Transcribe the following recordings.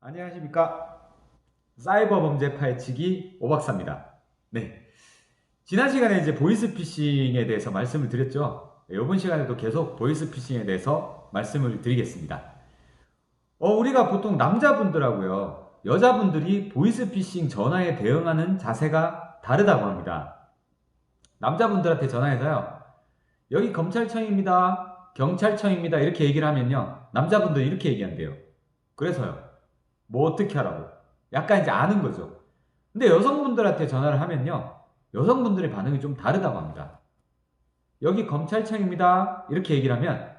안녕하십니까. 사이버 범죄 파헤치기 오박사입니다. 네. 지난 시간에 이제 보이스피싱에 대해서 말씀을 드렸죠. 네, 이번 시간에도 계속 보이스피싱에 대해서 말씀을 드리겠습니다. 우리가 보통 남자분들하고요, 여자분들이 보이스피싱 전화에 대응하는 자세가 다르다고 합니다. 남자분들한테 전화해서요, 여기 검찰청입니다, 경찰청입니다, 이렇게 얘기를 하면요, 남자분들이 이렇게 얘기한대요. 그래서요, 뭐 어떻게 하라고? 약간 이제 아는 거죠. 근데 여성분들한테 전화를 하면요, 여성분들의 반응이 좀 다르다고 합니다. 여기 검찰청입니다, 이렇게 얘기를 하면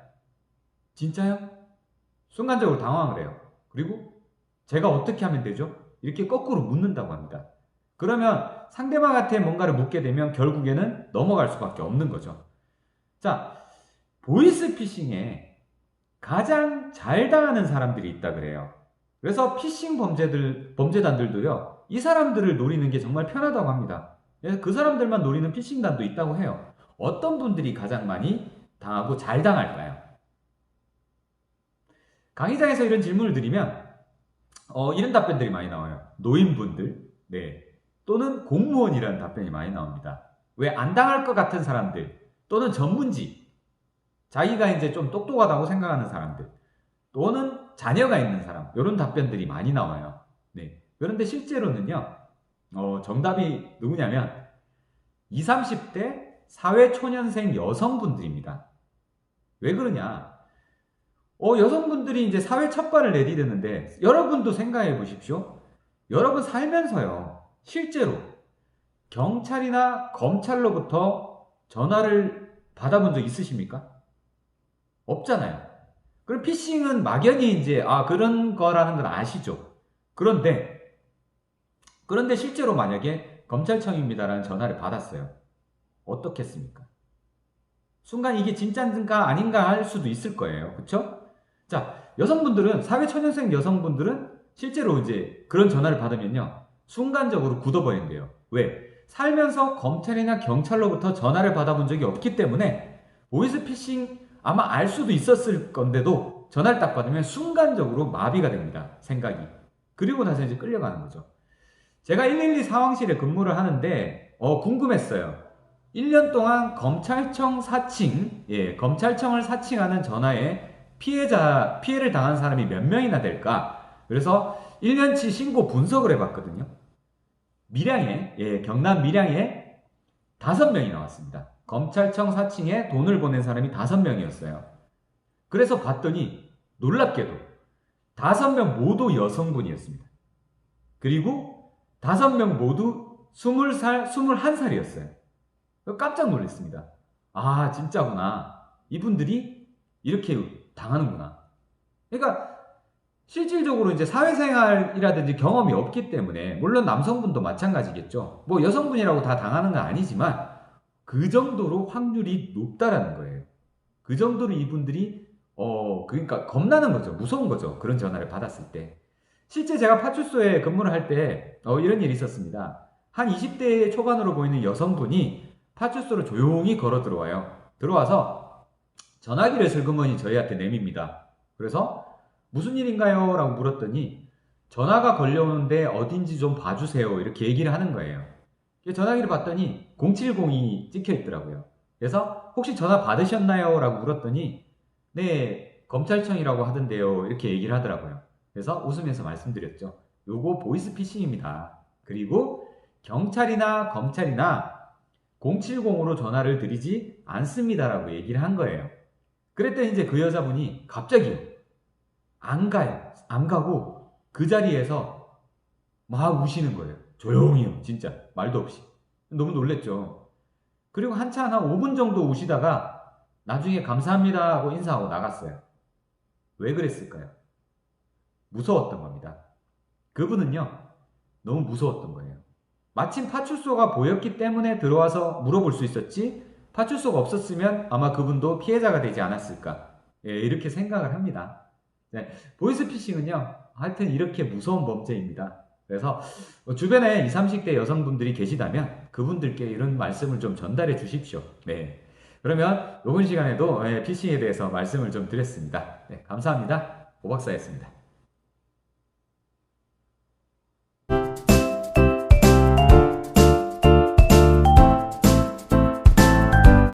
진짜요? 순간적으로 당황을 해요. 그리고 제가 어떻게 하면 되죠? 이렇게 거꾸로 묻는다고 합니다. 그러면 상대방한테 뭔가를 묻게 되면 결국에는 넘어갈 수밖에 없는 거죠. 자, 보이스피싱에 가장 잘 당하는 사람들이 있다 그래요. 그래서 피싱 범죄단들도요, 이 사람들을 노리는 게 정말 편하다고 합니다. 그래서 그 사람들만 노리는 피싱단도 있다고 해요. 어떤 분들이 가장 많이 당하고 잘 당할까요? 강의장에서 이런 질문을 드리면 이런 답변들이 많이 나와요. 노인분들, 네, 또는 공무원이라는 답변이 많이 나옵니다. 왜 안 당할 것 같은 사람들, 또는 전문직, 자기가 이제 좀 똑똑하다고 생각하는 사람들, 또는 자녀가 있는 사람, 이런 답변들이 많이 나와요. 네. 그런데 실제로는요, 정답이 누구냐면 20, 30대 사회초년생 여성분들입니다. 왜 그러냐? 여성분들이 이제 사회 첫 발을 내디디는데, 여러분도 생각해 보십시오. 여러분 살면서요, 실제로 경찰이나 검찰로부터 전화를 받아본 적 있으십니까? 없잖아요. 그럼 피싱은 막연히 이제 그런 거라는 건 아시죠. 그런데 실제로 만약에 검찰청입니다라는 전화를 받았어요. 어떻겠습니까? 순간 이게 진짜인가 아닌가 할 수도 있을 거예요. 그쵸? 자, 여성분들은, 사회초년생 여성분들은 실제로 이제 그런 전화를 받으면요, 순간적으로 굳어버린대요. 왜? 살면서 검찰이나 경찰로부터 전화를 받아본 적이 없기 때문에 보이스피싱 아마 알 수도 있었을 건데도 전화를 딱 받으면 순간적으로 마비가 됩니다. 생각이. 그리고 나서 이제 끌려가는 거죠. 제가 112 상황실에 근무를 하는데 궁금했어요. 1년 동안 검찰청 사칭, 검찰청을 사칭하는 전화에 피해를 당한 사람이 몇 명이나 될까? 그래서 1년치 신고 분석을 해봤거든요. 밀양에, 경남 밀양에 5명이 나왔습니다. 검찰청 사칭에 돈을 보낸 사람이 5명이었어요. 그래서 봤더니 놀랍게도 5명 모두 여성분이었습니다. 그리고 5명 모두 20살, 21살이었어요. 깜짝 놀랐습니다. 아, 진짜구나. 이분들이 이렇게 당하는구나. 그러니까 실질적으로 이제 사회생활이라든지 경험이 없기 때문에, 물론 남성분도 마찬가지겠죠. 뭐 여성분이라고 다 당하는 건 아니지만 그 정도로 확률이 높다라는 거예요. 그 정도로 이분들이 그러니까 겁나는 거죠. 무서운 거죠. 그런 전화를 받았을 때. 실제 제가 파출소에 근무를 할 때 이런 일이 있었습니다. 한 20대 초반으로 보이는 여성분이 파출소로 조용히 걸어 들어와요. 들어와서 전화기를 슬그머니 저희한테 내밉니다. 그래서 무슨 일인가요? 라고 물었더니 전화가 걸려오는데 어딘지 좀 봐주세요. 이렇게 얘기를 하는 거예요. 전화기를 봤더니 0702 찍혀 있더라고요. 그래서 혹시 전화 받으셨나요? 라고 물었더니 네, 검찰청이라고 하던데요. 이렇게 얘기를 하더라고요. 그래서 웃으면서 말씀드렸죠. 요거 보이스피싱입니다. 그리고 경찰이나 검찰이나 070으로 전화를 드리지 않습니다라고 얘기를 한 거예요. 그랬더니 이제 그 여자분이 갑자기 안 가요. 안 가고 그 자리에서 막 우시는 거예요. 조용히요. 진짜 말도 없이. 너무 놀랬죠. 그리고 한참 한 5분 정도 우시다가 나중에 감사합니다 하고 인사하고 나갔어요. 왜 그랬을까요? 무서웠던 겁니다. 그분은요, 너무 무서웠던 거예요. 마침 파출소가 보였기 때문에 들어와서 물어볼 수 있었지, 파출소가 없었으면 아마 그분도 피해자가 되지 않았을까, 이렇게 생각을 합니다. 네, 보이스피싱은요, 하여튼 이렇게 무서운 범죄입니다. 그래서 주변에 20, 30대 여성분들이 계시다면 그분들께 이런 말씀을 좀 전달해 주십시오. 네. 그러면 이번 시간에도 피싱에 대해서 말씀을 좀 드렸습니다. 네, 감사합니다. 오박사였습니다.